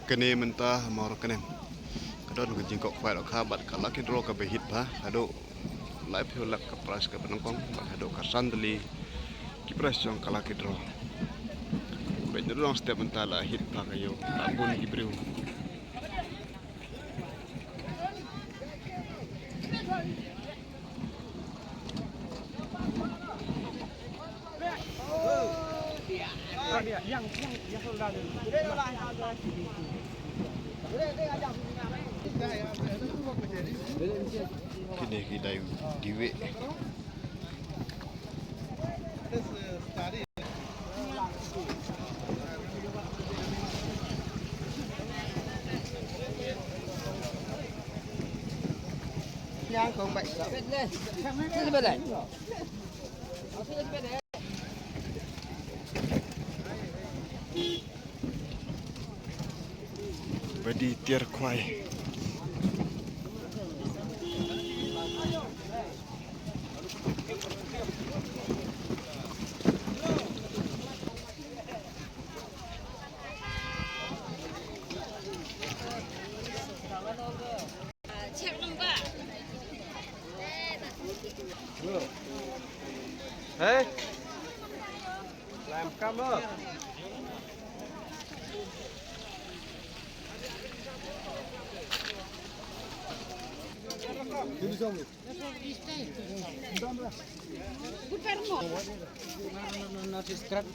kene mentah mau kene kadon ke jingkok fai lo khabat kala kidro ka behit pa kado live hulak ka pras ka penongkong kado ka sandli ki pras jong kala kidro be dong step mentala hit pa kayo abun ki briu kini kidai diwe Yang kong baik. Sini bedai. Sini bedai. badi tiar kwai Hey. Làm cam đó. Não se escreve,